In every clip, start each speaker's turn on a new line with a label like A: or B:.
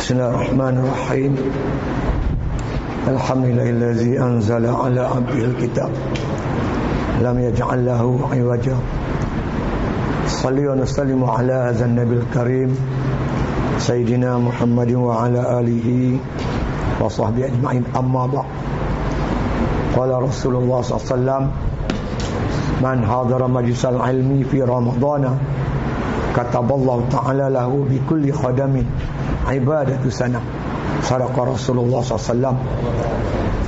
A: Bismillahirrahmanirrahim. Alhamdulillahillazi anzala ala abdihil kitab lam yaj'al lahu iwaja. Salli wa sallimu ala azan nabil karim Sayyidina Muhammadin wa ala alihi wa sahbihi ajma'in, amma ba'. Qala Rasulullah SAW, man hadara majlisal ilmi fi Ramadana kataballahu ta'ala lahu bi kulli khadamin ibadatu sana. Sadaqa Rasulullah SAW.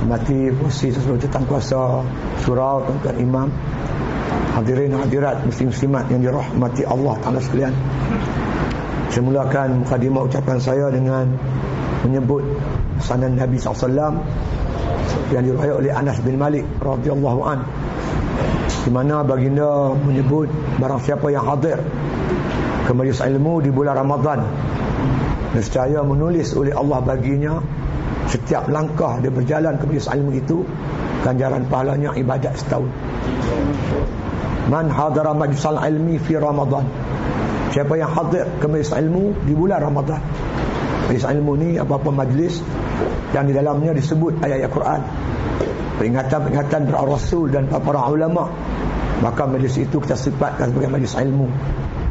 A: Mati posisi sesuatu tentang kuasa surau, tuan-tuan imam, hadirin hadirat, muslim-muslimat yang dirahmati Allah Ta'ala sekalian. Saya mulakan mukadimah ucapan saya dengan menyebut sanan Nabi SAW yang diriwayatkan oleh Anas bin Malik radhiyallahu an, di mana baginda menyebut barang siapa yang hadir ke majlis ilmu di bulan Ramadan, nescaya menulis oleh Allah baginya setiap langkah dia berjalan ke majlis ilmu itu ganjaran pahalanya ibadat setahun. Man hadara majlisal ilmi fi Ramadan, siapa yang hadir ke majlis ilmu di bulan Ramadan. Majlis ilmu ni apa-apa majlis yang di dalamnya disebut ayat-ayat Quran, peringatan-peringatan para rasul dan para ulama, maka majlis itu kita sifatkan sebagai majlis ilmu,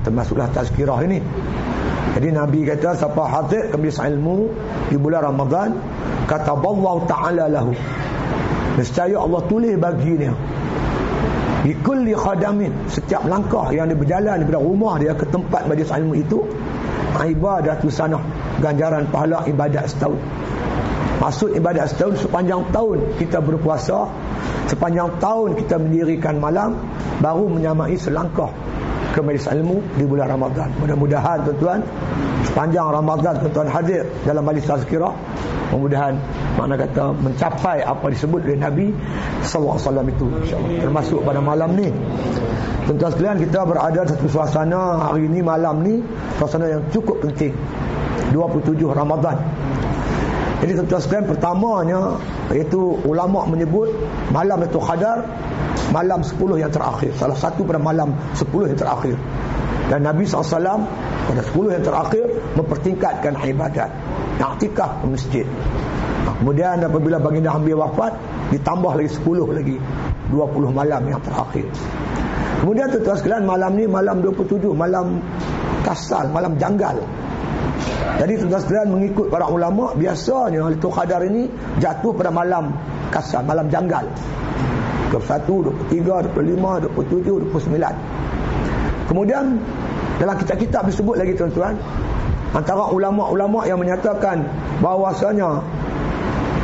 A: termasuklah tazkirah ini. Jadi Nabi kata siapa hadir ke majlis ilmu di bulan Ramadan, kataballahu ta'ala lahu, nescaya Allah tulis baginya di kulli khadamin, setiap langkah yang dia berjalan daripada rumah dia ke tempat majlis ilmu itu, ibadatu sanah, ganjaran pahala ibadat setahun. Maksud ibadat setahun, sepanjang tahun kita berpuasa, sepanjang tahun kita mendirikan malam, baru menyamai selangkah ke majlis ilmu di bulan Ramadan. Mudah-mudahan tuan-tuan sepanjang Ramadan tuan-tuan hadir dalam majlis tazkirah, mudah-mudahan makna kata mencapai apa disebut oleh Nabi sallallahu alaihi wasallam itu, insya-Allah termasuk pada malam ni. Tuan-tuan sekalian, kita berada satu suasana hari ini, malam ni suasana yang cukup penting, 27 Ramadan. Jadi tuan-tuan sekalian, pertamanya iaitu ulama menyebut malam itu Qadar, malam 10 yang terakhir, salah satu pada malam 10 yang terakhir. Dan Nabi SAW pada 10 yang terakhir mempertingkatkan ibadat, i'tikaf ke masjid. Kemudian apabila baginda hampir wafat, ditambah lagi 10 lagi, 20 malam yang terakhir. Kemudian tuan-tuan sekalian, malam ni malam 27, malam kasal, malam janggal. Jadi tuan-tuan sekalian, mengikut para ulama, biasanya Lailatul Qadar ini jatuh pada malam kasal, malam janggal, 21, 23, 25, 27, 29. Kemudian dalam kitab-kitab disebut lagi tuan-tuan, antara ulama-ulama yang menyatakan bahawasanya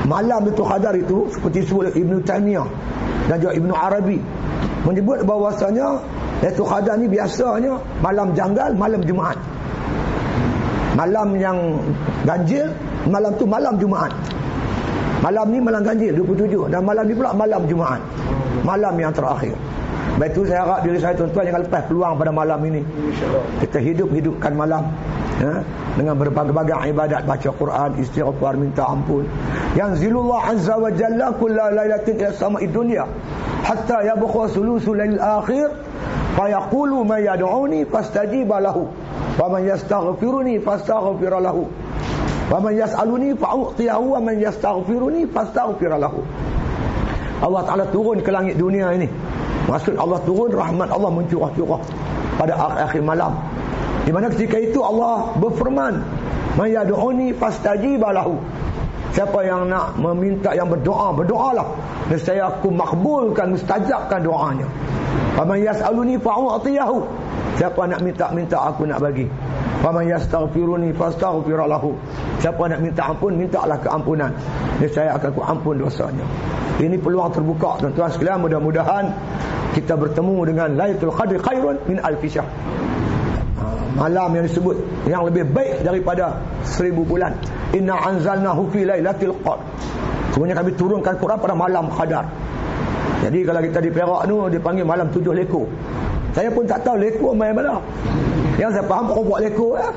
A: malam Lailatul Qadar itu, seperti disebut Ibn Taymiyah dan juga Ibn Arabi, menyebut bahawasanya Lailatul Qadar ni biasanya malam janggal, malam Jumaat. Malam yang ganjil, malam tu malam Jumaat. Malam ni malam ganjil 27, dan malam ni pula malam Jumaat, malam yang terakhir. Baik itu saya harap diri saya tuan-tuan jangan lepas peluang pada malam ini. Kita hidupkan malam dengan berbagai-bagai ibadat, baca Quran, istighfar, minta ampun. Yanzilullah azza wa jalla kulla lailatin ila sama'id dunya hatta yabqa sulusul lail akhir fa yaqulu ma yad'uni fastajiba lahu wa man yastaghfiruni fastaghfir lahu wa man yas'aluni fa'utiyahu wa man yastaghfiruni fastaghfir lahu. Allah Ta'ala turun ke langit dunia ini. Maksud Allah turun, rahmat Allah mencurah-curah pada akhir malam, di mana ketika itu Allah berfirman, man yad'uni fastajiba lahu, siapa yang nak meminta, yang berdoa, berdoalah, nescaya aku makbulkan, mustajabkan doanya. Wa man yas'aluni fa'utiyahu, siapa nak minta aku nak bagi. Wa man yastaghfiruni fastaghfir lahu, siapa nak minta ampun, mintalah keampunan, nescaya akan aku ampun dosanya. Ini peluang terbuka tuan-tuan sekalian. Mudah-mudahan kita bertemu dengan Lailatul Qadri khairun min alfi syahr, malam yang disebut yang lebih baik daripada 1000 bulan. Inna anzalnahu fi lailatul qadr, sebenarnya kami turunkan Quran pada malam Qadar. Jadi kalau kita di Perak tu dipanggil malam 7 lekor. Saya pun tak tahu lekor main mana. Yang saya faham kau buat lekor lah.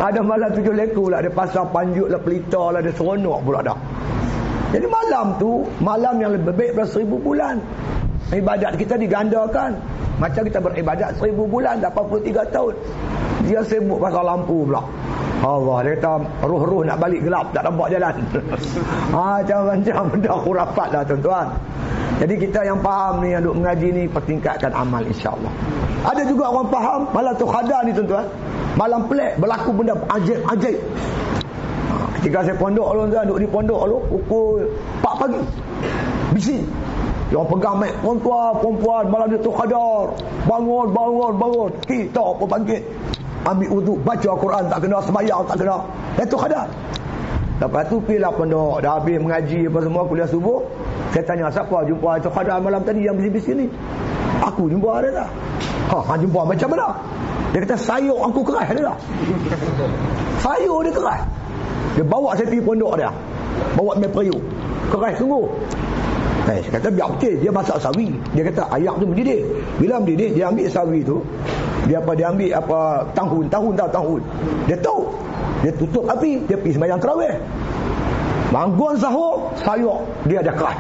A: Ada malam 7 lekor lah, ada pasang panjut lah, pelita lah, ada seronok pula dah. Jadi malam tu malam yang lebih baik daripada 1000 bulan. Ibadat kita digandakan. Macam kita beribadat 1000 bulan, 83 tahun. Dia sibuk pasal lampu pula. Allah, dia kata roh-roh nak balik gelap, tak nampak jalan. Macam-macam benda khurafat lah tuan-tuan. Jadi kita yang faham ni, yang duk mengaji ni, pertingkatkan amal insya-Allah. Ada juga orang faham malam tu khadar ni tuan-tuan, malam pelik berlaku benda ajaib. Ketika saya pondok tuan-tuan, duduk di pondok pukul 4 pagi, bising. Yang pegang mic, perempuan malam dia tu khadar, bangun. Kita apa bangkit, ambil wudu, baca Al-Quran tak kena, sembahyang tak kena. Itu khadar. Lepas tu pergilah pondok, dah habis mengaji apa semua, kuliah subuh. Saya tanya, siapa jumpa itu khadar malam tadi yang bising-bising ni? Aku jumpa dia tak? Jumpa macam mana? Dia kata, sayur aku keras dia tak? Sayur dia keras. Dia bawa saya pergi pondok dia, bawa main periuk, keras sungguh. Saya kata biar betul, dia masak sawi. Dia kata ayak tu mendidih. Bila mendidih, dia ambil sawi tu, dia ambil tahun. Dia tahu, dia tutup api, dia pergi sembahyang tarawih. Bangun sahur, sayur dia dah keras.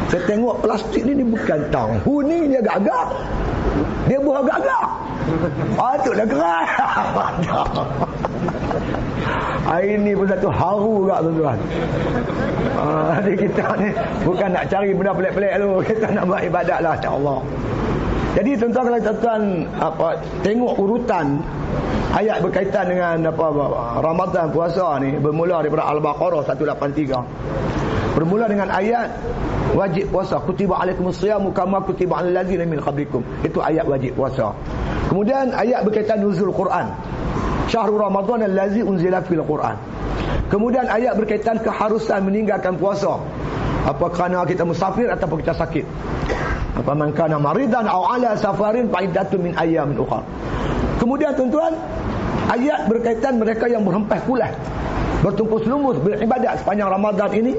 A: Saya tengok plastik ni bukan tahun ni, dia agak-agak. Dia buah agak-agak. Tu dah keras. Ini pun satu haru juga tuan-tuan. Jadi kita ni bukan nak cari benda pelik-pelik tu, kita nak buat ibadat lah insya-Allah. Jadi tuan-tuan, kalau tuan-tuan tengok urutan ayat berkaitan dengan Ramadan, puasa ni, bermula daripada Al-Baqarah 183. Bermula dengan ayat wajib puasa, kutiba alaikumus-siyamu kama kutiba alal ladzina min qablikum. Itu ayat wajib puasa. Kemudian ayat berkaitan nuzul Quran, syahrul Ramadan allazi unzila fil Quran. Kemudian ayat berkaitan keharusan meninggalkan puasa, apa kerana kita musafir ataupun kita sakit. Apa man kana maridan aw ala safarin fa iddatun min ayyamin ukhra. Kemudian tuan-tuan, ayat berkaitan mereka yang berhempas pulas, bertungkus lumus beribadat sepanjang Ramadan ini.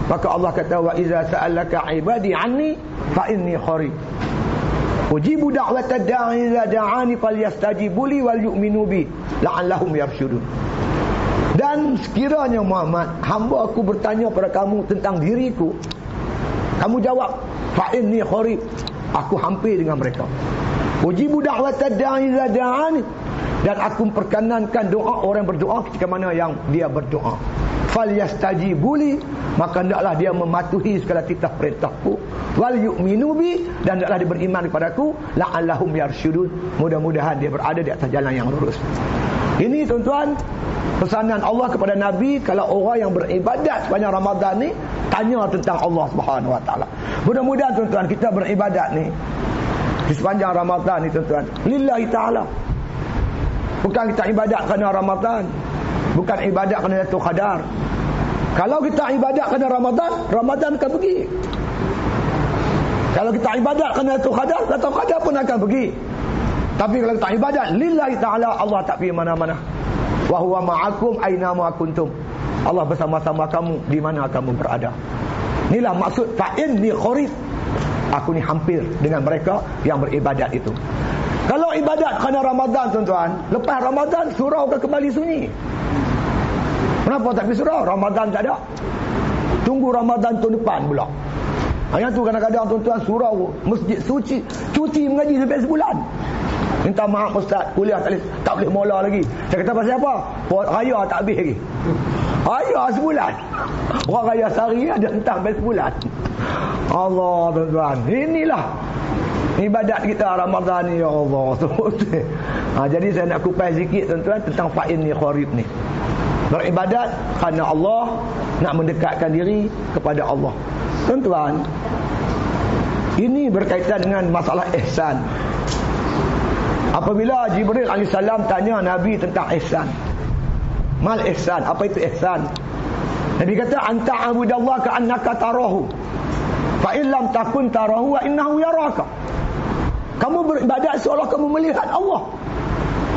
A: Maka Allah kata, wa iza sa'alaka ibadi anni fa inni qarib ujibu da'watad da'i idza da'ani falyastajibu li wal yu'minu bi la'allahum yarshudun. Dan sekiranya Muhammad, hamba aku bertanya pada kamu tentang diriku, kamu jawab fa inni qarib, aku hampir dengan mereka. Ujibu da'watad da'i idza da'ani, dan aku perkenankan doa orang berdoa ketika mana yang dia berdoa. Falyastajibu li, maka hendaklah dia mematuhi segala titah perintahku. Wal yu'minu bi, dan hendaklah dia beriman kepadaku. La'allahum yarsyudun, mudah-mudahan dia berada di atas jalan yang lurus. Ini tuan-tuan, pesanan Allah kepada Nabi, kalau orang yang beribadat sepanjang Ramadan ni, tanya tentang Allah Subhanahu Wa Taala. Mudah-mudahan tuan-tuan, kita beribadat ni di sepanjang Ramadan ni tuan-tuan, lillahi ta'ala. Bukan kita ibadat kerana Ramadan, bukan ibadat kerana Lailatul Qadar. Kalau kita ibadat kerana Ramadan, Ramadan akan pergi. Kalau kita ibadat kerana Lailatul Qadar, Lailatul Qadar pun akan pergi. Tapi kalau kita ibadat lillahi ta'ala, Allah tak pergi mana-mana. Wa huwa ma'akum aina ma kuntum. Allah bersama-sama kamu di mana kamu berada. Inilah maksud fa inni qarib. Aku ni hampir dengan mereka yang beribadat itu. Kalau ibadat kerana Ramadan tuan-tuan, lepas Ramadan surau akan kembali sunyi. Kenapa tak pergi surau? Ramadan tak ada. Tunggu Ramadan tahun depan pula. Yang tu kadang-kadang tuan-tuan surau masjid suci, cuti mengaji sampai sebulan. Minta maaf ustaz, kuliah tak boleh mula lagi. Saya kata pasal apa? Raya tak habis lagi. Raya sebulan. Orang raya sehari ada entah sampai sebulan. Allah tuan-tuan, inilah ibadat kita Ramadan ni, ya Allah. Jadi saya nak kupas sikit tuan-tuan tentang fa'in ni qarib ni. Beribadat kerana Allah, nak mendekatkan diri kepada Allah. Tuan-tuan, ini berkaitan dengan masalah ihsan. Apabila Jibril AS tanya Nabi tentang ihsan, mal ihsan, apa itu ihsan? Nabi kata, anta abudallah ka'annaka tarahu fa in lam takun tarahu wa innahu yaraka. Kamu beribadat seolah kamu melihat Allah.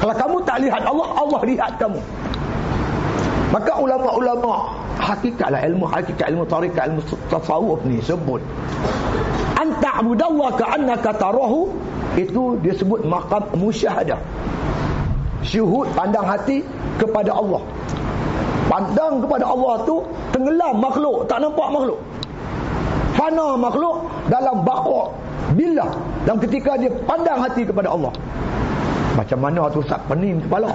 A: Kalau kamu tak lihat Allah, Allah lihat kamu. Maka ulama-ulama hakikatlah, ilmu hakikat, ilmu tarikat, ilmu tasawuf ni sebut anta abudallah ka'annaka tarahu, itu dia sebut maqam musyahadah. Syuhud, pandang hati kepada Allah. Pandang kepada Allah tu tenggelam makhluk, tak nampak makhluk. Fana makhluk dalam baqa billah, dan ketika dia pandang hati kepada Allah. Macam mana tu Ustaz, pening kepala.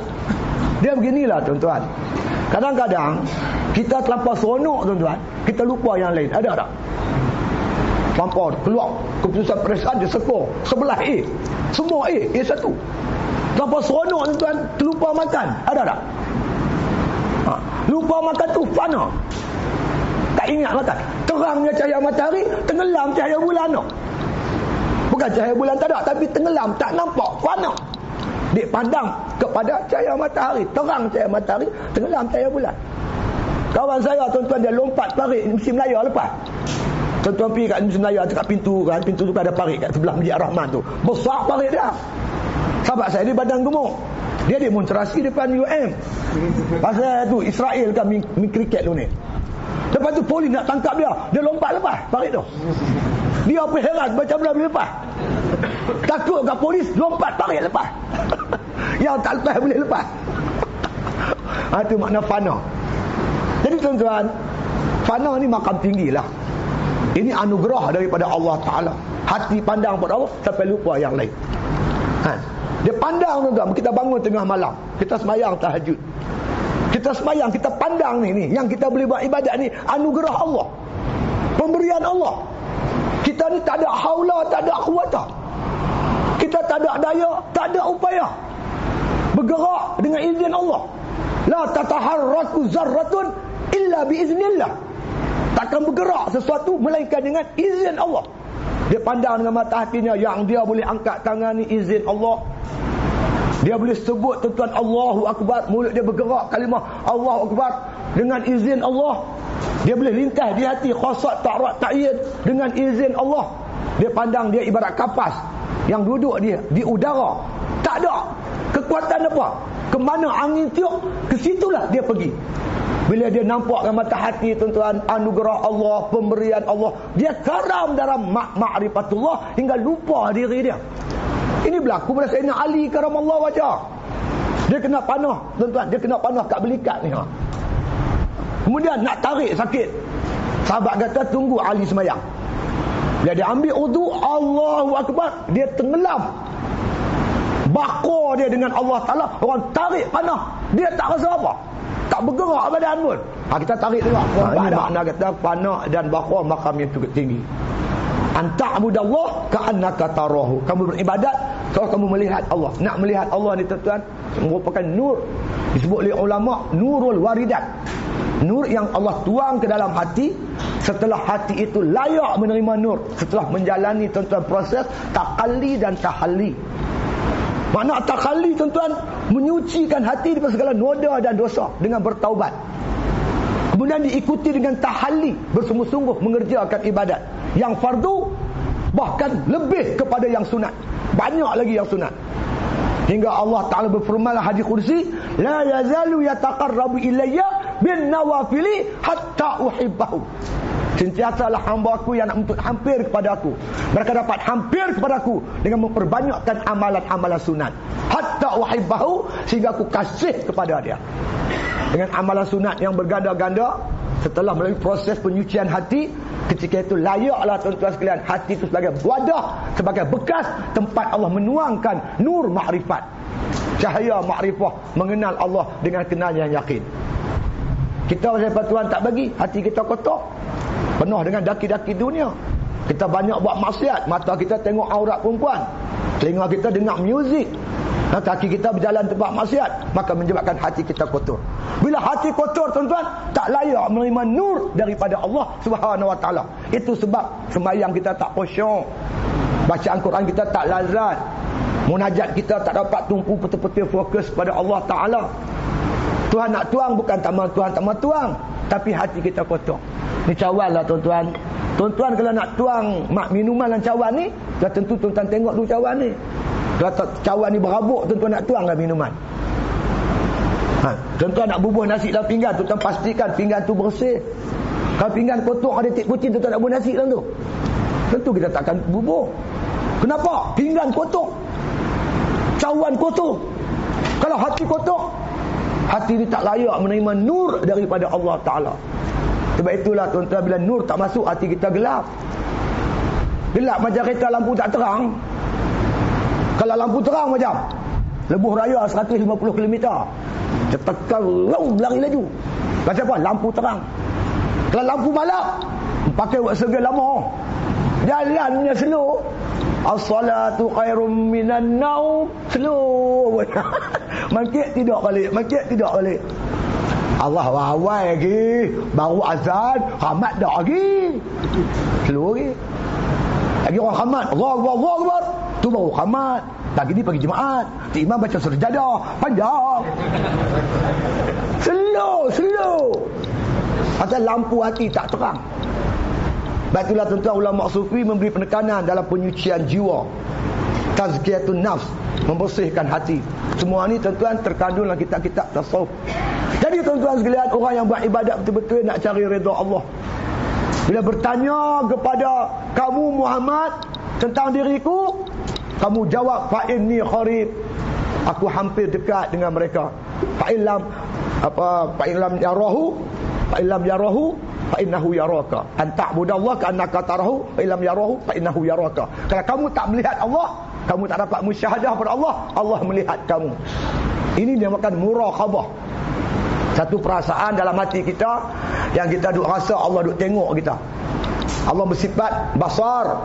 A: Dia beginilah tuan-tuan. Kadang-kadang kita terlampau seronok tuan-tuan, kita lupa yang lain. Ada tak? Terlampau keluar keputusan perdesaan, dia skor sebelah A, semua A1. Terlampau seronok tuan-tuan, terlupa makan. Ada tak? Lupa makan tu fana. Tak ingat makan. Terangnya cahaya matahari, tenggelam cahaya bulan tu. Bukan cahaya bulan tak ada, tapi tenggelam, tak nampak, fana. Dia pandang kepada cahaya matahari, terang cahaya matahari, tenggelam cahaya bulan. Kawan saya tuan-tuan, dia lompat parit Musim Melaya lepas. Tuan-tuan pergi kat Musim Melaya dekat pintu kan, pintu tu ada parit kat sebelah Masjid Ar-Rahman tu. Besar parit dia. Sahabat saya di Padang Gemuk, dia demonstrasi depan UM. Pasal tu Israel kan main kriket tu ni. Lepas tu polis nak tangkap dia, dia lompat lepas parit tu. Dia pun heran macam mana boleh lepas. Takut kat polis, lompat parit lepas. Yang tak lepas boleh lepas. Itu makna fana. Jadi tuan-tuan, fana ni makam tinggi lah. Ini anugerah daripada Allah Ta'ala. Hati pandang pada Allah sampai lupa yang lain. Dia pandang tuan-tuan, kita bangun tengah malam, kita sembahyang tahajud, kita sembahyang, kita pandang ni yang kita boleh buat ibadat ni anugerah Allah, pemberian Allah. Kita ni tak ada haula, tak ada quwata, kita tak ada daya, tak ada upaya, bergerak dengan izin Allah. La tataharraku zarratun illa biiznillah. Takkan bergerak sesuatu melainkan dengan izin Allah. Dia pandang dengan mata hatinya, yang dia boleh angkat tangan ni izin Allah. Dia boleh sebut tuan-tuan Allahu Akbar, mulut dia bergerak kalimah Allahu Akbar dengan izin Allah. Dia boleh lintas di hati khasat ta'rat ta'yid dengan izin Allah. Dia pandang dia ibarat kapas yang duduk dia di udara, tak ada kekuatan apa, ke mana angin tiup, ke situlah dia pergi. Bila dia nampak dengan mata hati tuan-tuan anugerah Allah, pemberian Allah, dia karam dalam ma'rifatullah hingga lupa diri dia. Ini berlaku pada Sayyidina Ali karamallahu wajah. Dia kena panah tuan-tuan, dia kena panah kat belikat ni. Kemudian nak tarik sakit. Sahabat kata tunggu Ali semayang. Bila dia ambil wudu, Allahu Akbar, dia tenggelam. Bakar dia dengan Allah Ta'ala, orang tarik panah, dia tak rasa apa, tak bergerak badan pun. Kita tarik tengok. Ini makna kata panah dan bakar makam yang cukup tinggi. Anta'budallah ka'annaka tarahu. Kamu beribadat kalau kamu melihat Allah. Nak melihat Allah ni tuan-tuan merupakan nur. Disebut oleh ulama nurul waridat. Nur yang Allah tuang ke dalam hati. Setelah hati itu layak menerima nur, setelah menjalani tuan-tuan proses takalli dan tahalli. Makna takalli tuan-tuan, menyucikan hati daripada segala noda dan dosa dengan bertaubat. Kemudian diikuti dengan tahalli, bersungguh-sungguh mengerjakan ibadat yang fardu, bahkan lebih kepada yang sunat, banyak lagi yang sunat. Hingga Allah Ta'ala berfirman hadis kursi, la yazalu yataqarrabu ilayya bin nawafili hatta uhibbahu. Sentiasalah hamba aku yang nak menuntut hampir kepada aku, mereka dapat hampir kepada aku dengan memperbanyakkan amalan-amalan sunat. Hatta uhibbahu, sehingga aku kasih kepada dia. Dengan amalan sunat yang berganda-ganda, setelah melalui proses penyucian hati, ketika itu layaklah tuan-tuan sekalian hati itu sebagai wadah, sebagai bekas tempat Allah menuangkan nur makrifat, cahaya makrifah, mengenal Allah dengan kenal yang yakin. Kita siapa Tuhan tak bagi, hati kita kotor, penuh dengan daki-daki dunia. Kita banyak buat maksiat, mata kita tengok aurat perempuan, telinga kita dengar muzik, kaki kita berjalan tempat maksiat, maka menyebabkan hati kita kotor. Bila hati kotor tuan-tuan, tak layak menerima nur daripada Allah Subhanahu Wa Taala. Itu sebab sembahyang kita tak khusyuk, bacaan Quran kita tak lazat, munajat kita tak dapat tumpu betul-betul fokus pada Allah Taala. Tuhan nak tuang bukan Tuhan tak mau tuang, tapi hati kita kotor. Ni cawan lah tuan-tuan. Tuan-tuan kalau nak tuang minuman dalam cawan ni, dah tentu tuan-tuan tengok dulu cawan ni. Kalau cawan ni berabuk, tuan-tuan nak tuang lah minuman. Tuan-tuan nak bubuh nasi dalam pinggan, tuan-tuan pastikan pinggan tu bersih. Kalau pinggan kotor ada tik kucing, tuan-tuan nak bubuh nasi dalam tu, tentu kita takkan bubuh. Kenapa? Pinggan kotor, cawan kotor. Kalau hati kotor, hati ni tak layak menerima nur daripada Allah Ta'ala. Sebab itulah tuan-tuan, bila nur tak masuk, hati kita gelap. Gelap macam kereta lampu tak terang. Kalau lampu terang macam lebuh raya 150 km. Dia tekan, lari laju. Pasal apa? Lampu terang. Kalau lampu malam, pakai waktu segala lama. Jalannya slow. As-salatu khairum minan naum. Slow. Mangkit tidak balik. Allah wawai lagi, baru azan, khamat dah lagi. Slow lagi. Lagi orang khamat, Allahu Akbar. Tu baru khamat. Pagi ni pagi Jumaat. Imam baca surah Jadah, panjang. Slow. Pasal lampu hati tak terang. Baiklah tuan-tuan, ulama sufi memberi penekanan dalam penyucian jiwa, tazkiyatun nafs, membersihkan hati. Semua ni tuan-tuan terkandung dalam kitab-kitab tasawuf. Jadi tuan-tuan sekalian, orang yang buat ibadat betul-betul nak cari redha Allah. Bila bertanya kepada kamu Muhammad tentang diriku, kamu jawab fa inni qarib. Aku hampir dekat dengan mereka. Fa illam yarahu fa innahu yaraka. An ta'budallaha ka'annaka tarahu fa illam yarahu fa innahu yaraka. Kalau kamu tak melihat Allah, kamu tak dapat musyahadah pada Allah, Allah melihat kamu. Ini dinamakan muraqabah. Satu perasaan dalam hati kita yang kita duk rasa Allah duk tengok kita. Allah bersifat basar,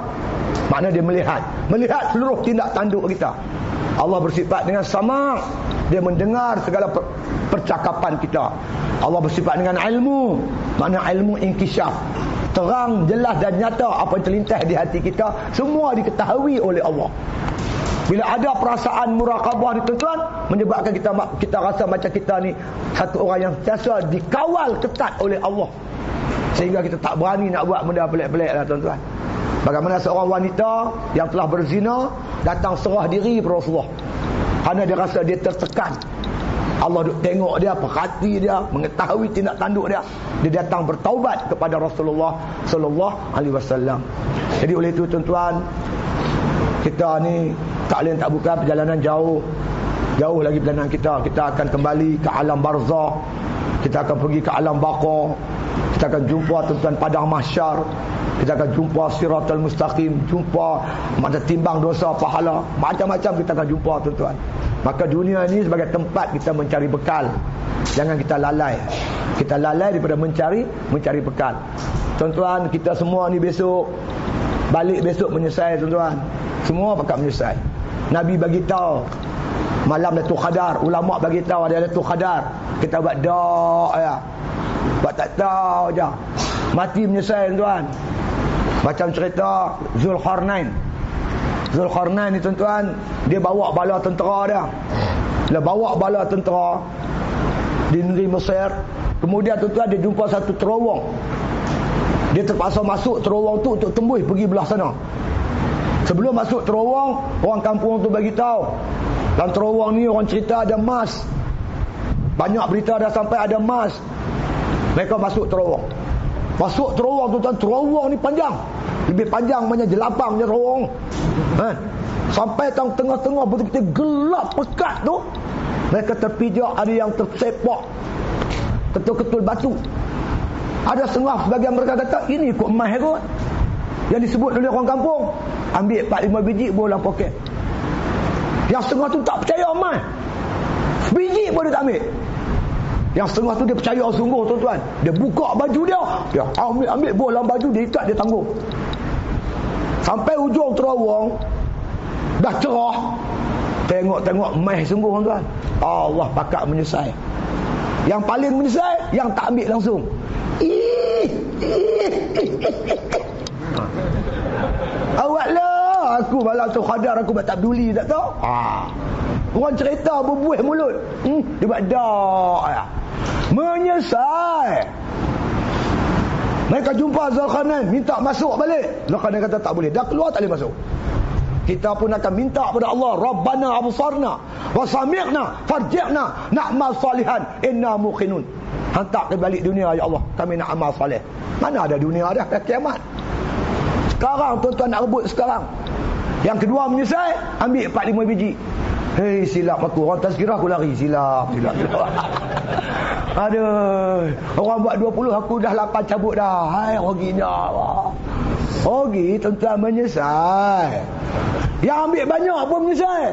A: makna dia melihat seluruh tindak tanduk kita. Allah bersifat dengan sama', dia mendengar segala percakapan kita. Allah bersifat dengan ilmu, makna ilmu inkishaf, terang, jelas dan nyata apa yang terlintas di hati kita, semua diketahui oleh Allah. Bila ada perasaan muraqabah ni tuan-tuan, menyebabkan kita rasa macam kita ni satu orang yang sentiasa dikawal ketat oleh Allah, sehingga kita tak berani nak buat benda pelik-pelik lah tuan-tuan. Bagaimana seorang wanita yang telah berzina datang serah diri kepada Rasulullah kerana dia rasa dia tertekan. Allah duk tengok dia, perhati dia, mengetahui tindak tanduk dia. Dia datang bertaubat kepada Rasulullah sallallahu alaihi wasallam. Jadi oleh itu tuan-tuan, kita ni tak lain tak bukan perjalanan jauh lagi perjalanan kita. Kita akan kembali ke alam barzakh. Kita akan pergi ke alam baqa. Kita akan jumpa tuan-tuan padang mahsyar. Kita akan jumpa siratal mustaqim, jumpa macam timbang dosa pahala, macam-macam kita akan jumpa tuan-tuan. Maka dunia ini sebagai tempat kita mencari bekal. Jangan kita lalai. Kita lalai daripada mencari bekal. Tuan-tuan, kita semua ni balik besok menyesal tuan-tuan. Semua pakat menyesal. Nabi bagi tahu malam Lailatul Qadar, ulama bagi tahu ada Lailatul Qadar. Kita buat doa ya. Buat tak tahu je. Mati menyesal tuan. Macam cerita Zulkarnain ni tuan-tuan, dia bawa bala tentera dia. Dia bawa bala tentera di negeri Mesir. Kemudian tuan-tuan dia jumpa satu terowong. Dia terpaksa masuk terowong tu untuk tembus pergi belah sana. Sebelum masuk terowong, orang kampung tu bagi tahu, dalam terowong ni orang cerita ada emas. Banyak berita dah sampai ada emas. Mereka masuk terowong. Tuan-tuan, terowong ni panjang. Lebih panjang banyak jelapang je terowong. Sampai tengah-tengah betul-betul gelap pekat tu. Mereka terpijak, ada yang tersepak ketul-ketul batu. Ada setengah sebagian mereka kata ini ikut emas kot, yang disebut oleh orang kampung. Ambil 4-5 biji bola poket. Yang setengah tu tak percaya emas, biji pun dia tak ambil. Yang setengah tu dia percaya sungguh tuan-tuan. Dia buka baju dia ambil bola baju, dia ikat, dia tangguh. Sampai ujung terowong dah cerah, tengok emas sungguh tuan-tuan. Allah pakat menyesal. Yang paling menyesal yang tak ambil langsung. Awaklah, aku malam tu Qadar aku tak peduli, tak tahu. Orang cerita berbuih mulut. Dia buat dak. Menyesal. Mereka jumpa Zulkarnain, minta masuk balik. Zulkarnain kata tak boleh, dah keluar tak boleh masuk. Kita pun akan minta kepada Allah, Rabbana absarna wa sami'na farji'na na'mal salihan inna muqinun. Hantar ke balik dunia ya Allah, kami nak amal soleh. Mana ada dunia dah kiamat. Sekarang tuan-tuan nak rebut sekarang. Yang kedua menyesal, ambil 4-5 biji. Hei, silap aku. Orang tazkirah aku lari. Silap. Aduh. Orang buat 20, aku dah 8 cabut dah. Hai, rugi dah. Rugi, tuan-tuan menyesal. Yang ambil banyak pun menyesal.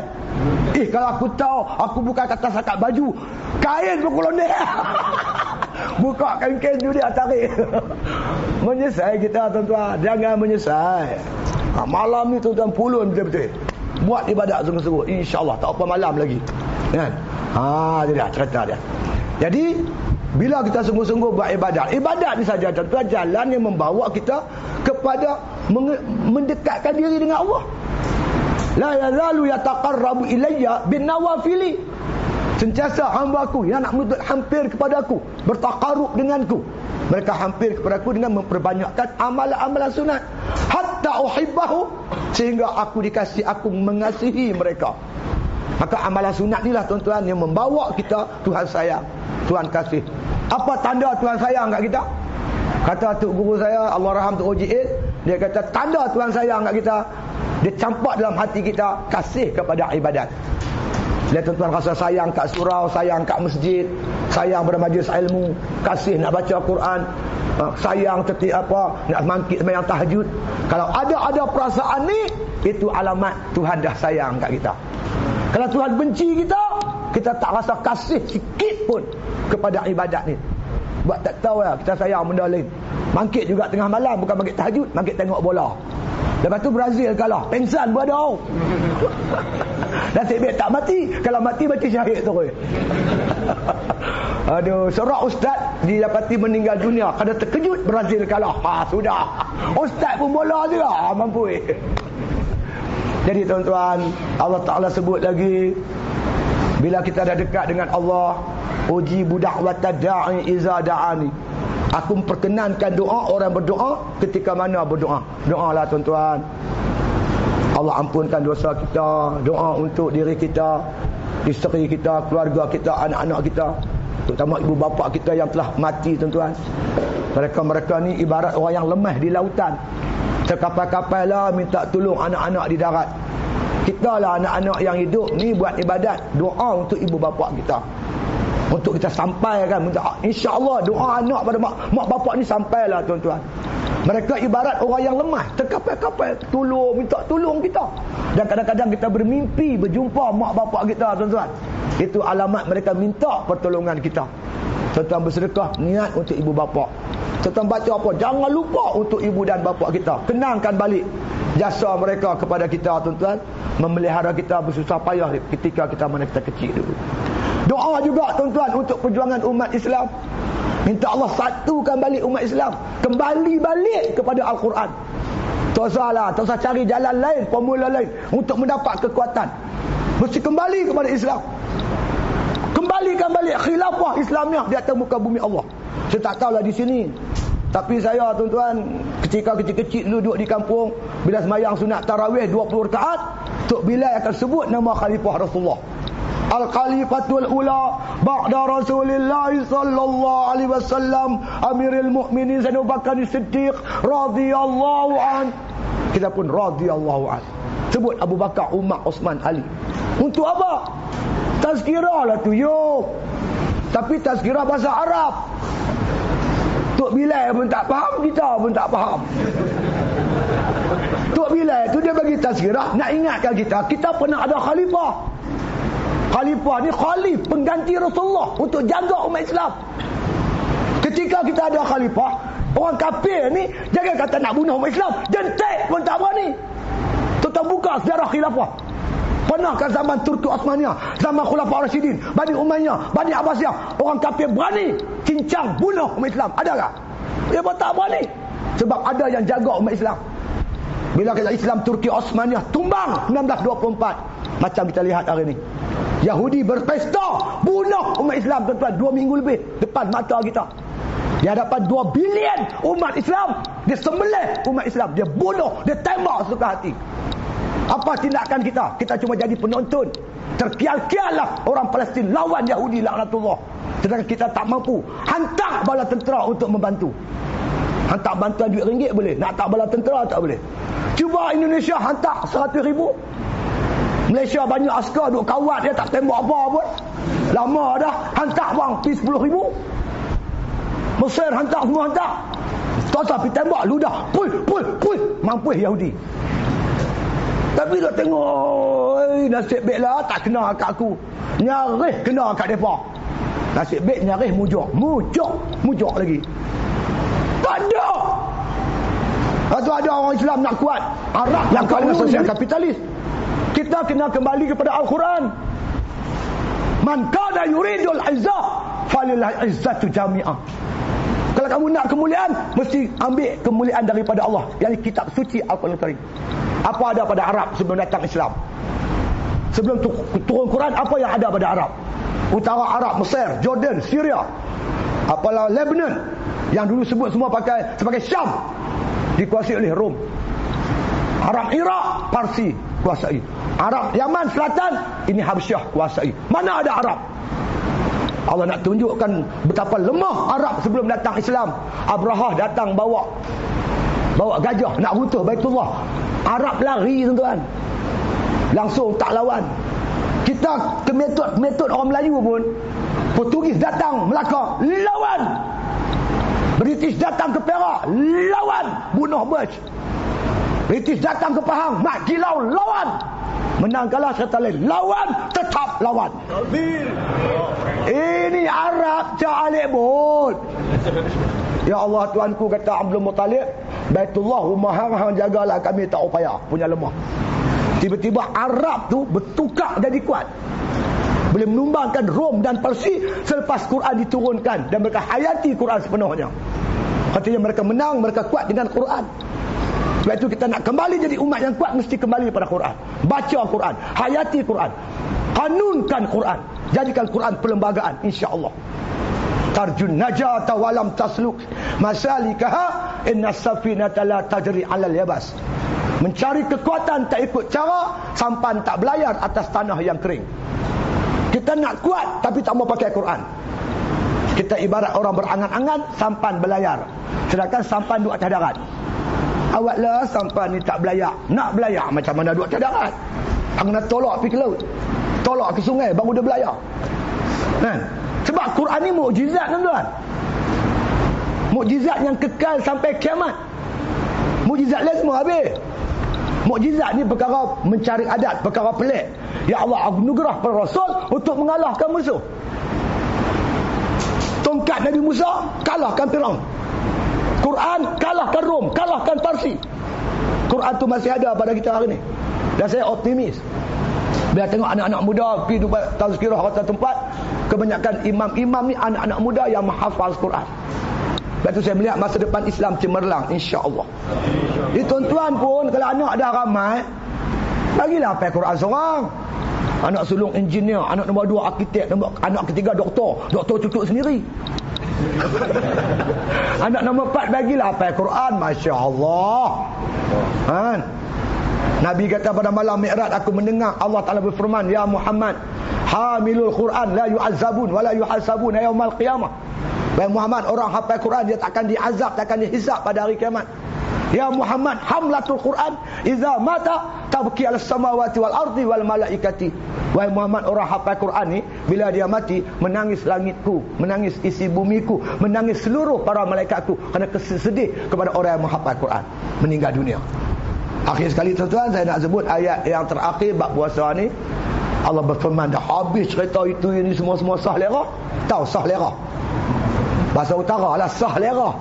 A: Kalau aku tahu, aku bukan kata sakat baju, kain pun kolonel. Buka kain-kain tu dia tarik. Menyesal kita tuan-tuan. Jangan menyesal. Malam ni tuan-tuan pulun betul-betul. Buat ibadat sungguh-sungguh. InsyaAllah tak apa malam lagi. Kan? Dia dah cerita dia. Jadi bila kita sungguh-sungguh buat ibadat ni saja tuan-tuan, jalan yang membawa kita kepada mendekatkan diri dengan Allah. La yazalu yataqarrabu ilayya bin nawafili. Sentiasa hamba aku yang nak menuntut hampir kepada aku, bertaqarrub denganku. Mereka hampir kepada aku dengan memperbanyakkan amalan-amalan sunat. Hatta uhibbahu, sehingga aku mengasihi mereka. Maka amalan sunat inilah tuan-tuan yang membawa kita Tuhan sayang, Tuhan kasih. Apa tanda Tuhan sayang kat kita? Kata tok guru saya, Allah rahmat Tok Haji Id, dia kata tanda Tuhan sayang kat kita, dia campak dalam hati kita kasih kepada ibadat. Bila tuan-tuan rasa sayang kat surau, sayang kat masjid, sayang pada majlis ilmu, kasih nak baca Quran, sayang setiap apa, nak mangkit sembahyang tahajud. Kalau ada perasaan ni, itu alamat Tuhan dah sayang kat kita. Kalau Tuhan benci kita, kita tak rasa kasih sikit pun kepada ibadat ni. Buat tak tahu lah, kita sayang benda lain. Mangkit juga tengah malam, bukan mangkit tahajud, mangkit tengok bola. Lepas tu Brazil kalah, pensan pun ada. Nasib baik tak mati. Kalau mati syahid terus. Aduh, seorang ustaz didapati meninggal dunia kerana terkejut Brazil kalah. Sudah. Ustaz pun bola juga, mampu. Jadi tuan-tuan, Allah Ta'ala sebut lagi, bila kita dah dekat dengan Allah, uji budak wa tada'i iza da'ani. Aku memperkenankan doa orang berdoa ketika mana berdoa. Doalah tuan-tuan. Allah ampunkan dosa kita. Doa untuk diri kita, isteri kita, keluarga kita, anak-anak kita, terutama ibu bapa kita yang telah mati tuan-tuan. Mereka ni ibarat orang yang lemah di lautan. Sekapal-kapal lah minta tolong anak-anak di darat. Kita lah anak-anak yang hidup ni buat ibadat, doa untuk ibu bapa kita, untuk kita sampaikan. InsyaAllah doa anak pada mak bapak ni sampailah tuan-tuan. Mereka ibarat orang yang lemah, terkapal-kapal tolong, minta tolong kita. Dan kadang-kadang kita bermimpi berjumpa mak bapak kita tuan-tuan. Itu alamat mereka minta pertolongan kita. Tuan-tuan bersedekah niat untuk ibu bapa. Tuan-tuan baca apa? Jangan lupa untuk ibu dan bapa kita. Kenangkan balik jasa mereka kepada kita tuan-tuan, memelihara kita bersusah payah ketika kita mana kita kecil dulu. Doa juga tuan-tuan untuk perjuangan umat Islam. Minta Allah satukan balik umat Islam, kembali balik kepada Al-Quran. Tak usah cari jalan lain, formula lain untuk mendapat kekuatan. Mesti kembali kepada Islam. Kembalikan balik khilafah Islamnya di atas muka bumi Allah. Saya tak tahulah di sini, tapi saya tuan-tuan ketika kecil-kecil duduk di kampung, bila sembahyang sunat tarawih 20 rakaat, Tok Bilal akan sebut nama khalifah Rasulullah. Al-Khalifatul Ula ba'da Rasulillah sallallahu alaihi wasallam Amirul Mukminin Abu Bakar Siddiq radhiyallahu an. Kita pun radhiyallahu an. Sebut Abu Bakar, Umar, Osman, Ali. Untuk apa? Tazkirah lah tu, yo. Tapi tazkirah bahasa Arab. Tok Bilal pun tak faham, kita pun tak faham. Tok Bilal tu dia bagi tazkirah, nak ingatkan kita pernah ada khalifah. Khalifah ni khalif, pengganti Rasulullah untuk jaga umat Islam. Ketika kita ada khalifah, orang kafir ni jangan kata nak bunuh umat Islam, jentik pun tak berani. Tuan-tuan buka sejarah khilafah. Pernahkah zaman Turki Osmaniyah, zaman Khulafah Rashidin, Bani Umayyah, Bani Abbasiyah, orang kafir berani cincang bunuh umat Islam? Ada tak? Dia pun tak berani. Sebab ada yang jaga umat Islam. Bila kita Islam Turki Osmaniyah tumbang 1924, macam kita lihat hari ni, Yahudi berpesta bunuh umat Islam tuan-tuan 2 minggu lebih depan mata kita. Di hadapan 2 bilion umat Islam, dia sembelih umat Islam, dia bunuh, dia tembak suka hati. Apa tindakan kita? Kita cuma jadi penonton. Terkial-kiallah orang Palestin lawan Yahudi laknatullah. Sedangkan kita tak mampu hantar bala tentera untuk membantu. Hantar bantuan duit ringgit boleh, nak tak bala tentera tak boleh. Cuba Indonesia hantar 100,000. Malaysia banyak askar duk kawat, dia tak tembak apa pun. Lama dah, hantar bang pergi 10,000. Mesir hantar, semua hantar. Tak pergi tembak, ludah, pul, mampu Yahudi. Tapi dah tengok nasib baiklah tak kena kat aku. Nyaris kena kat mereka. Nasib baik nyaris mujuk lagi. Tak ada. Lepas tu ada orang Islam nak kuat Arab yang kuat dengan sosial kapitalis. Kita kena kembali kepada Al-Quran. Man kana yuridul izzah falillah izzatu jami'ah. Kalau kamu nak kemuliaan, mesti ambil kemuliaan daripada Allah, yang kitab suci Al-Quran Karim. Apa ada pada Arab sebelum datang Islam? Sebelum turun Quran, apa yang ada pada Arab? Utara Arab, Mesir, Jordan, Syria, apalah Lebanon, yang dulu sebut semua sebagai Syam, dikuasai oleh Rom. Arab Iraq, Parsi kuasai. Arab Yaman Selatan, ini Habsyah kuasai. Mana ada Arab? Allah nak tunjukkan betapa lemah Arab sebelum datang Islam. Abrahah datang bawa gajah nak runtuh Baitullah. Arab lari, tuan-tuan. Langsung tak lawan. Kita ke metod orang Melayu pun, Portugis datang Melaka, lawan. British datang ke Perak, lawan, bunuh Bush. British datang ke Pahang, mak kilau, lawan. Menang kalah serta lain, lawan, tetap lawan. Ini Arab calik bot. Ya Allah, tuanku kata Abdul Muttalib, Baitullah rumah hang jagalah, kami tak upaya, punya lemah. Tiba-tiba Arab tu bertukar jadi kuat, boleh menumbangkan Rom dan Parsi selepas Quran diturunkan, dan mereka hayati Quran sepenuhnya. Artinya mereka menang, mereka kuat dengan Quran. Sebab itu kita nak kembali jadi umat yang kuat, mesti kembali pada Quran. Baca Quran, hayati Quran, kanunkan Quran, jadikan Quran perlembagaan, insya-Allah. Tarjun najata walam tasluk masalikaha inna safinata la tajri 'alal yabas. Mencari kekuatan tak ikut cara, sampan tak belayar atas tanah yang kering. Kita nak kuat tapi tak mau pakai Quran. Kita ibarat orang berangan-angan, sampan belayar, sedangkan sampan duduk atas darat. Awaklah sampan ni tak belayar. Nak belayar macam mana duduk atas darat? Kena tolak pergi ke laut, tolak ke sungai, baru dia belayar. Kan? Sebab Quran ni mukjizat, tuan-tuan. Mukjizat yang kekal sampai kiamat. Mukjizat lain semua habis. Mukjizat ni perkara mencari adat, perkara pelik. Ya Allah anugerah para rasul untuk mengalahkan musuh. Tongkat Nabi Musa kalahkan Firaun. Quran kalahkan Rom, kalahkan Parsi. Quran tu masih ada pada kita hari ni. Dan saya optimis. Bila tengok anak-anak muda pergi tazkirah kata tempat, kebanyakan imam-imam ni anak-anak muda yang menghafal Quran. Sebab tu saya melihat masa depan Islam cemerlang, insya-Allah. Tuan-tuan pun kalau anak dah ramai, bagilah hafal Quran seorang. Anak sulung engineer, anak nombor 2 arkitek, anak ketiga doktor cucuk sendiri. Anak nombor 4 bagilah hafal Quran, masya-Allah. Kan? Nabi kata pada malam Mi'raj, aku mendengar Allah Ta'ala berfirman, ya Muhammad, hamilul Quran la yu'azzabun wa la yuhasabun yaumal qiyamah. Wahai Muhammad, orang hafal Quran dia tak akan diazab, tak akan dihisab pada hari kiamat. Ya Muhammad, hamlatul Quran iza mata tabki alas samawati wal ardi wal malaikati. Wahai Muhammad, orang hafal Quran ni bila dia mati, menangis langitku, menangis isi bumiku, menangis seluruh para malaikatku, kerana kesedih kepada orang yang menghafal Quran meninggal dunia. Akhir sekali tuan-tuan, saya nak sebut ayat yang terakhir bab puasa ni. Allah berfirman, dah habis cerita itu ini semua sah lera. Tahu sah lera? Bahasa utara lah sah lera.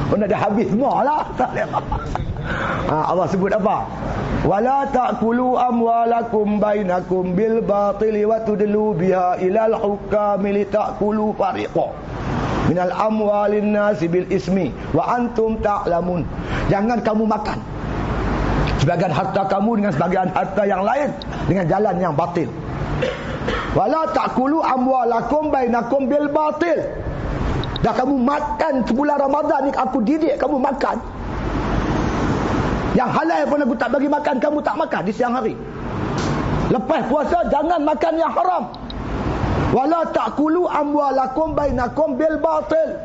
A: Benda dah habis semua lah sah lera. Allah sebut apa? Wala ta'kulu amwalakum bainakum bil batili wa tudlu biha ilal hukami li ta'kulu fariqa minal amwalin nasi bil ismi wa antum ta'lamun. Jangan kamu makan sebagian harta kamu dengan sebagian harta yang lain dengan jalan yang batil. Wala ta'kulu amwalakum bainakum bil batil. Dah kamu makan sebulan Ramadan ni, aku didik kamu makan. Yang halal pun aku tak bagi makan, kamu tak makan di siang hari. Lepas puasa jangan makan yang haram. Wala ta'kulu amwalakum bainakum bil batil.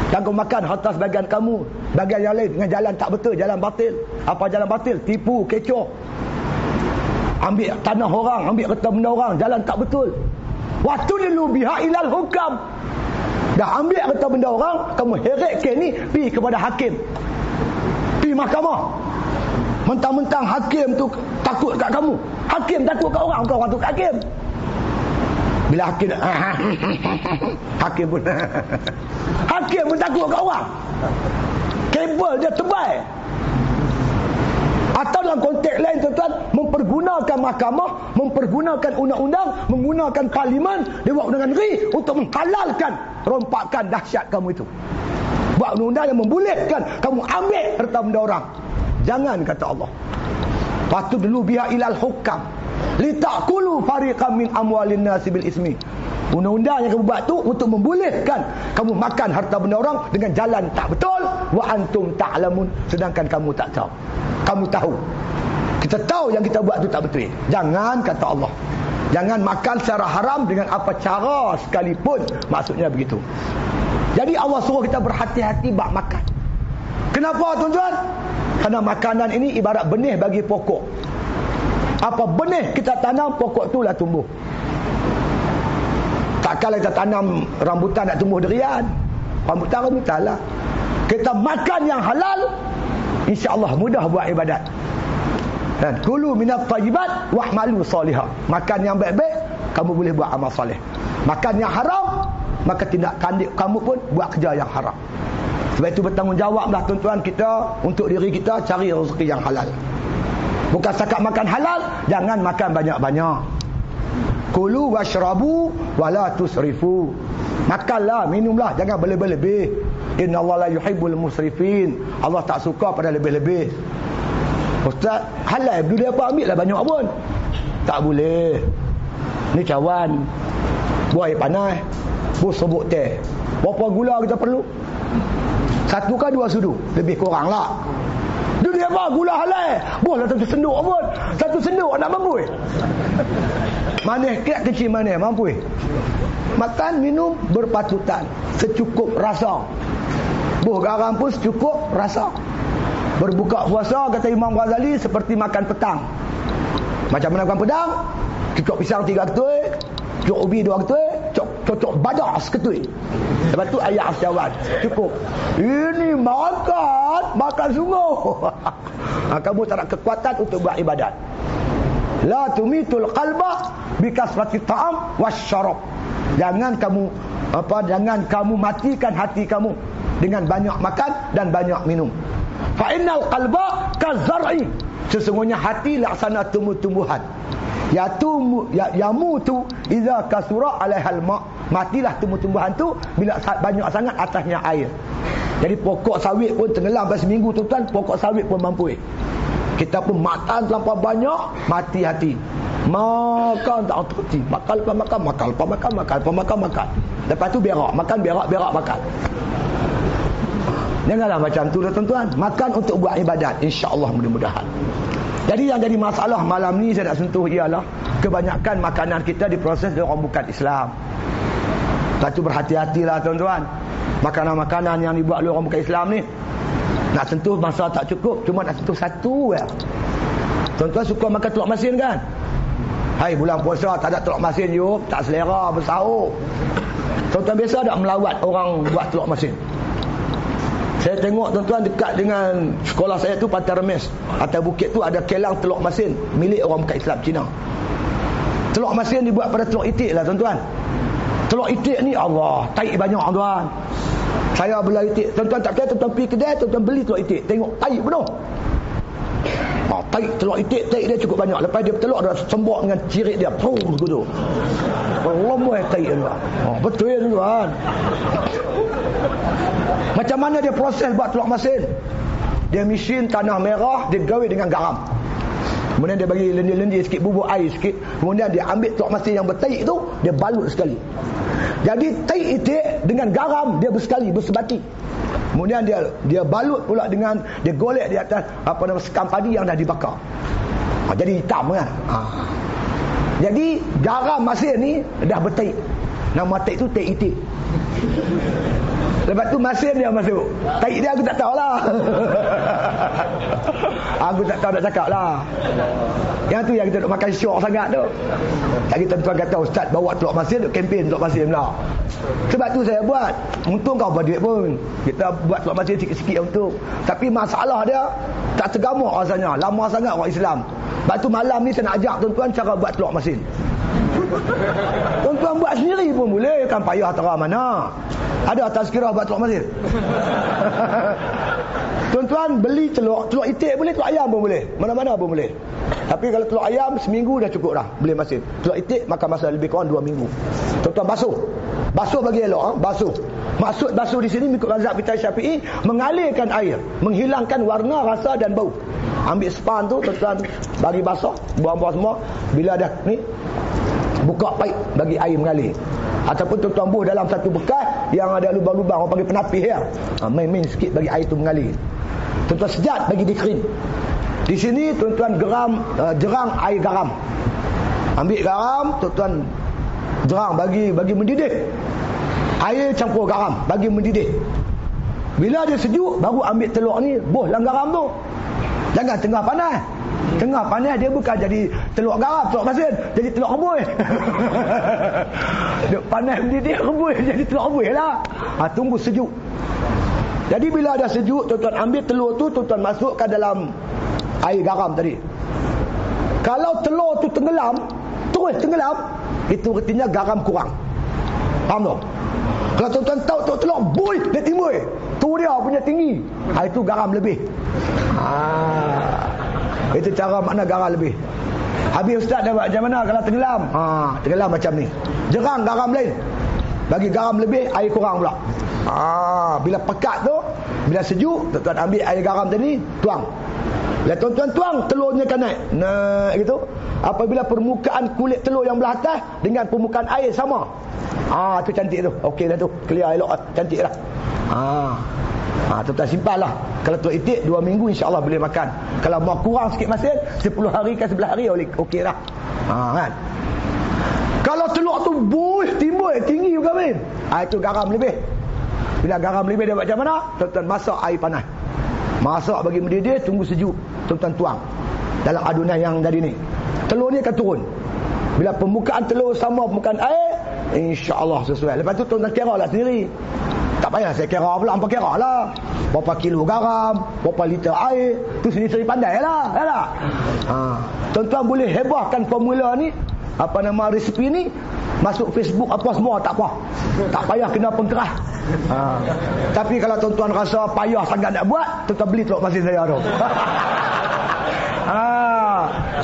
A: Jangan makan harta sebagian kamu, bagian yang lain dengan jalan tak betul, jalan batil. Apa jalan batil? Tipu, kecoh, ambil tanah orang, ambil harta benda orang, jalan tak betul. Wa tudlu biha ilal hukam. Dah ambil harta benda orang, kamu heret ke ni, pergi kepada hakim, pergi mahkamah. Mentang-mentang hakim tu takut kat kamu. Hakim takut kat orang, bukan orang tu kat hakim. Bila hakim hakim pun hakim pun takut kat orang. Kabel dia tebal. Atau dalam konteks lain tuan-tuan, mempergunakan mahkamah, mempergunakan undang-undang, menggunakan parlimen, dia buat dengan negeri untuk menghalalkan rompakan dahsyat kamu itu. Buat undang-undang yang membolehkan kamu ambil harta benda orang. Jangan, kata Allah. Patut dulu biha ilal hukam litakulu fariqam min amwalin nasi bil ismi. Undang-undang yang kamu buat tu untuk membolehkan kamu makan harta benda orang dengan jalan tak betul. Wa antum ta'lamun, sedangkan kamu tak tahu. Kamu tahu. Kita tahu yang kita buat tu tak betul. Jangan, kata Allah. Jangan makan secara haram dengan apa cara sekalipun. Maksudnya begitu. Jadi Allah suruh kita berhati-hati bab makan. Kenapa, tuan-tuan? Kerana makanan ini ibarat benih bagi pokok. Apa benih kita tanam, pokok tu lah tumbuh. Takkanlah kita tanam rambutan nak tumbuh durian. Rambutan lah. Kita makan yang halal, insya-Allah mudah buat ibadat. Dan kulu minat tayyibat wa'malu salihah. Makan yang baik-baik, kamu boleh buat amal soleh. Makan yang haram, maka tindak tanduk kamu pun buat kerja yang haram. Sebab itu bertanggungjawablah tuan-tuan kita untuk diri kita cari rezeki yang halal. Bukan setakat makan halal, jangan makan banyak-banyak. Kulu washrabu wala tusrifu. Makanlah, minumlah, jangan berlebih-lebih. Innallaha la yuhibbul musrifin. Allah tak suka pada lebih-lebih. Ustaz, halal dulu apa ambil lah banyak pun. Tak boleh. Ni cawan. Buat air panas, bus sebut teh. Berapa gula kita perlu? 1 ke 2 sudu? Lebih kurang lah. Dulu apa? Gula halal. Boleh 1 senduk pun. 1 senduk nak mampu. Manis kecil manis mampu. Makan minum berpatutan, secukup rasa. Buh garam pun secukup rasa. Berbuka puasa, kata Imam Ghazali, seperti makan petang. Macam mana makan petang? Cucuk pisang 3 ketui, cucuk ubi 2 ketui, cucuk badak seketui. Lepas tu ayat asyawan. Cukup. Ini makan sungguh. Kamu tak ada kekuatan untuk buat ibadat. La tumitul qalba bikasrati ta'am wasyarab. Jangan kamu matikan hati kamu dengan banyak makan dan banyak minum. Fa innal qalba kazar'i. Sesungguhnya hati laksana tumbuh-tumbuhan. Yamutu idza kasura alaihal ma. Matilah tumbuh-tumbuhan tu bila banyak sangat atasnya air. Jadi pokok sawit pun tenggelam pada seminggu tuan, pokok sawit pun mampu. Kita pun makan terlampau banyak, mati hati. Makan tak hati. Makan lepas makan, makan lepas makan, makan lepas makan. Lepas tu berak, makan berak makan. Janganlah macam tu tuan-tuan. Makan untuk buat ibadat, insya-Allah mudah-mudahan. Jadi yang jadi masalah malam ni saya nak sentuh ialah kebanyakan makanan kita diproses oleh orang bukan Islam. Lepas tu berhati-hatilah tuan-tuan. Makanan-makanan yang dibuat oleh orang bukan Islam ni, nak sentuh masa tak cukup, cuma nak sentuh satu ya. Tuan-tuan suka makan telur masin kan? Hai, bulan puasa tak ada telur masin yuk, tak selera bersahur. Tuan-tuan biasa tak melawat orang buat telur masin? Saya tengok tuan-tuan dekat dengan sekolah saya tu, Pantai Remis, atas bukit tu ada kelang telur masin milik orang bukan Islam, Cina. Telur masin dibuat pada telur itik lah tuan-tuan. Telur itik ni Allah, taik banyak tuan. Saya beli itik, tuan-tuan tak kira, tuan-tuan pergi kedai, tuan-tuan beli telur itik, tengok taik penuh. Taik telur itik, taik dia cukup banyak. Lepas dia bertelur, dia sembok dengan cirit dia, begitu. Allah muai taik dia. Betul tuan. Macam mana dia proses buat telur masin? Dia mesin tanah merah, dia gawe dengan garam. Kemudian dia bagi lendir-lendir sikit, bubuk air sikit. Kemudian dia ambil telur masin yang bertaik tu, dia balut sekali. Jadi taik itik dengan garam dia bersekali, bersebati. Kemudian dia balut pula dengan, dia golek di atas sekam padi yang dah dibakar. Jadi hitam kan. Jadi garam masin ni dah bertaik. Nama taik tu taik itik. Lepas tu masin dia masuk. Tarik dia aku tak tahulah. Aku tak tahu nak cakap lah. Yang tu yang kita nak makan syok sangat tu. Jadi tuan-tuan kata ustaz bawa telur masin duk kempen telur masin pula. Sebab tu saya buat. Untung kau buat duit pun. Kita buat telur masin sikit-sikit untung. Tapi masalah dia tak tergamuk rasanya. Lama sangat orang Islam. Sebab tu malam ni saya nak ajak tuan-tuan cara buat telur masin. Tuan-tuan buat sendiri pun boleh. Kan payah tera mana. Ada tazkirah buat telur masin? Tuan-tuan beli telur itik boleh, telur ayam pun boleh. Mana-mana pun boleh. Tapi kalau telur ayam seminggu dah cukup dah boleh masin. Telur itik makan masa lebih kurang 2 minggu. Tuan-tuan basuh. Basuh bagi elok, basuh. Maksud basuh di sini mengikut mazhab kita Syafi'i, mengalirkan air, menghilangkan warna, rasa dan bau. Ambil span tu tuan-tuan bagi basah, buang-buang semua. Bila dah ni buka paip bagi air mengalir. Ataupun tuan-tuan buh dalam satu bekas yang ada lubang-lubang, orang panggil penapis ya. Main-main sikit bagi air tu mengalir. Tuan-tuan sejat bagi dikering. Di sini tuan-tuan jerang air garam. Ambil garam, tuan-tuan jerang bagi mendidih. Air campur garam bagi mendidih. Bila dia sejuk baru ambil telur ni buh dalam garam tu. Jangan tengah panas. Tengah panas dia bukan jadi telur garam, telur masin, jadi telur rebus. Dia panas mendidih rebus jadi telur rebus lah. Tunggu sejuk. Jadi bila dah sejuk, tuan-tuan ambil telur tu, tuan-tuan masukkan dalam air garam tadi. Kalau telur tu tenggelam, terus tenggelam, itu artinya garam kurang. Faham tak? Kalau tuan-tuan tahu telur boy dia timbul, tu dia punya tinggi, itu garam lebih. Itu cara makna garam lebih. Habis ustaz dah buat macam mana kalau tenggelam? Tenggelam macam ni. Jerang garam lain. Bagi garam lebih, air kurang pula. Bila pekat tu, bila sejuk, tuan-tuan ambil air garam tadi, tuang. Bila tuan-tuan tuang, telurnya kan naik. Naik gitu. Apabila permukaan kulit telur yang belah atas dengan permukaan air sama. Tu cantik tu. Okey dah tu. Clear elok. Cantik dah. Tuan-tuan simpanlah. Kalau telur itik 2 minggu insya-Allah boleh makan. Kalau mau kurang sikit masin 10 hari ke 11 hari okey dah. Kan. Kalau telur tu timbul tinggi juga min. Itu garam lebih. Bila garam lebih dia macam mana? Tuan-tuan masak air panas. Masak bagi mendidih, tunggu sejuk. Tuan-tuan tuang dalam adunan yang tadi ni. Telur ni akan turun. Bila permukaan telur sama permukaan air, insya-Allah sesuai. Lepas tu tuan-tuan kira lah sendiri. Tak payah saya kira pula, hampa kira lah. Berapa kilo garam, berapa liter air, tu sendiri pandai lah. Ya tak? Tuan-tuan boleh hebahkan formula ni, apa nama resipi ni, masuk Facebook apa semua tak apa. Tak payah kena pengkerah. Tapi kalau tuan-tuan rasa payah sangat nak buat, tuan-tuan beli telur masin saya tu.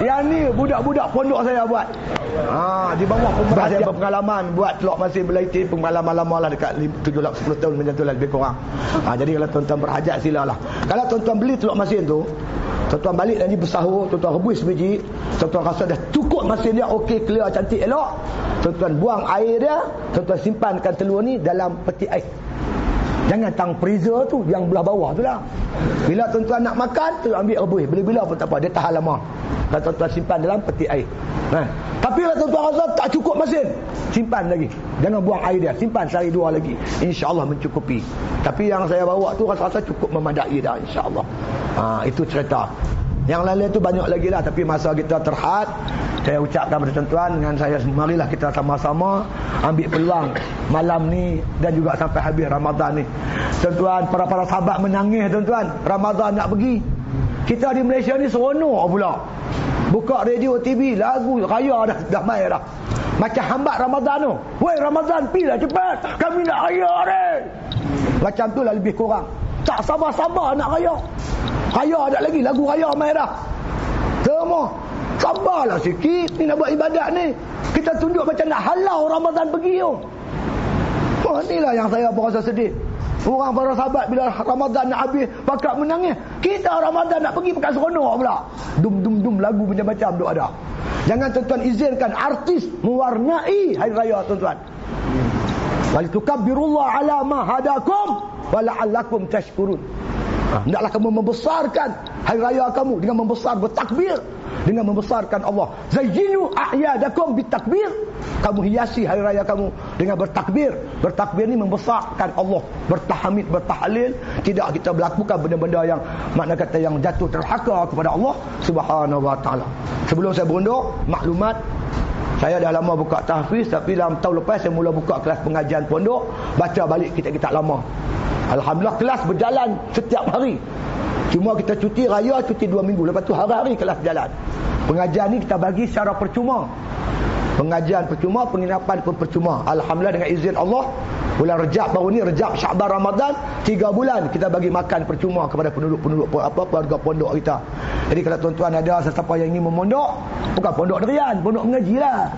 A: Yang ni budak-budak pondok saya buat. Di bawah pemberas saya berpengalaman buat telur masin belaitin, pengalaman lama lah dekat 7-10 tahun macam tu lah lebih kurang. Jadi kalau tuan-tuan berhajat silalah. Kalau tuan-tuan beli telur masin tu, tuan-tuan balik dan bersahur, tuan-tuan rebus biji, tuan-tuan rasa dah cukup masin dia, okey, clear, cantik, elok, tuan-tuan buang air dia, tuan-tuan simpankan telur ni dalam peti ais. Jangan tang freezer tu yang belah bawah tu lah. Bila tuan-tuan nak makan, tu ambil rebus, bila-bila pun tak apa, dia tahan lama. Kalau tuan-tuan simpan dalam peti air. Tapi kalau tuan-tuan rasa tak cukup masin, simpan lagi. Jangan buang air dia, simpan sehari 2 lagi. InsyaAllah mencukupi. Tapi yang saya bawa tu rasa-rasa cukup memadai dah, insyaAllah. Itu cerita. Yang lain tu banyak lagi lah. Tapi masa kita terhad, saya ucapkan kepada tuan-tuan dengan saya, marilah kita sama-sama ambil peluang malam ni dan juga sampai habis Ramadan ni. Tuan-tuan, para sahabat menangis tuan-tuan, Ramadan nak pergi. Kita di Malaysia ni seronok pula. Buka radio, TV, lagu, raya dah main dah. Macam hambat Ramadan tu. Woi Ramadan, pergilah cepat, kami nak raya ni. Macam tu lah lebih kurang. Tak sabar-sabar nak raya. Raya ada lagi, lagu raya main dah. Semua sabarlah sikit, ni nak buat ibadat ni. Kita tunjuk macam nak halau Ramadan pergi tu. Inilah yang saya berasa sedih. Orang para sahabat bila Ramadan nak habis pakat menangis. Kita Ramadan nak pergi pakat seronok pula. Dum lagu macam-macam duk ada. Jangan tuan-tuan izinkan artis mewarnai hari raya tuan-tuan. Walitukabbirullaha ala ma hadakum wa la'allakum tashkurun. Hendaklah kamu membesarkan hari raya kamu dengan membesar bertakbir dengan membesarkan Allah. Zayyinu a'yadakum bitakbir. Kamu hiasi hari raya kamu dengan bertakbir. Bertakbir ni membesarkan Allah, bertahmid, bertahlil. Tidak kita melakukan benda-benda yang makna kata yang jatuh terhaka kepada Allah Subhanahu wa taala. Sebelum saya berunduk, maklumat, saya dah lama buka tahfiz, tapi dalam tahun lepas saya mula buka kelas pengajian pondok, baca balik kitab-kitab lama. Alhamdulillah kelas berjalan setiap hari. Cuma kita cuti raya, cuti 2 minggu. Lepas tu hari-hari kelas berjalan. Pengajian ni kita bagi secara percuma. Pengajian percuma, penginapan pun percuma. Alhamdulillah dengan izin Allah, bulan Rejab baru ni, Rejab, Sya'ban, Ramadan, 3 bulan kita bagi makan percuma kepada penduduk-penduduk keluarga pondok kita. Jadi kalau tuan-tuan ada sesiapa yang ingin memondok, bukan pondok derian, pondok mengaji lah.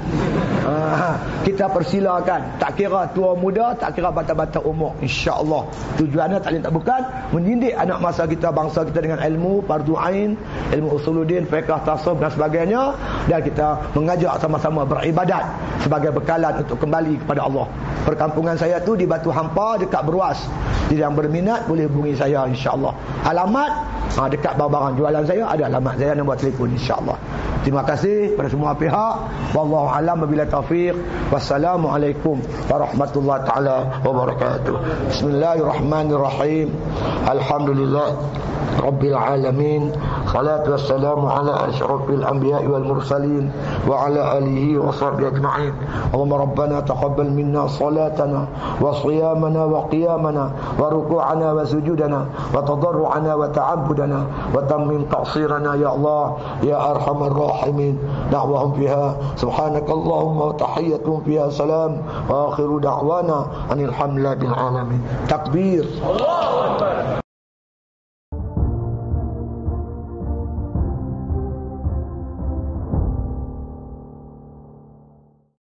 A: Kita persilakan. Tak kira tua muda, tak kira bata-bata umur, insya-Allah. Tujuannya tak lain tak bukan mendidik anak masa kita, bangsa kita dengan ilmu fardu ain, ilmu usuluddin, fiqh, tasawuf dan sebagainya, dan kita mengajak sama-sama beribadat sebagai bekalan untuk kembali kepada Allah. Perkampungan saya tu di Batu Hampa dekat Beruas. Jadi yang berminat boleh hubungi saya, insya-Allah. Alamat dekat barang-barang jualan saya ada alamat saya, nombor telefon, insya-Allah. Terima kasih kepada semua pihak. Wallahu alam, wabillahi taufiq. Wassalamualaikum warahmatullahi taala wabarakatuh. Bismillahirrahmanirrahim. Alhamdulillah rabbil alamin. Salatu wassalamu ala asyrafil anbiya'i wal mursalin wa ala alihi wa sahbihi ajma'in. Allahumma rabbana taqabbal minna salatana wa siyamana wa qiyamana wa ruku'ana wa sujudana wa tadarru'ana wa ta'abbudana wa tammim taqsirana ya Allah ya arhamar rahimin. Da'wahum fiha subhanakallahumma wa tahiyyatuhum fiha salam wa akhiru da'wana anil hamdulillahi alamin. Takbir. Allah.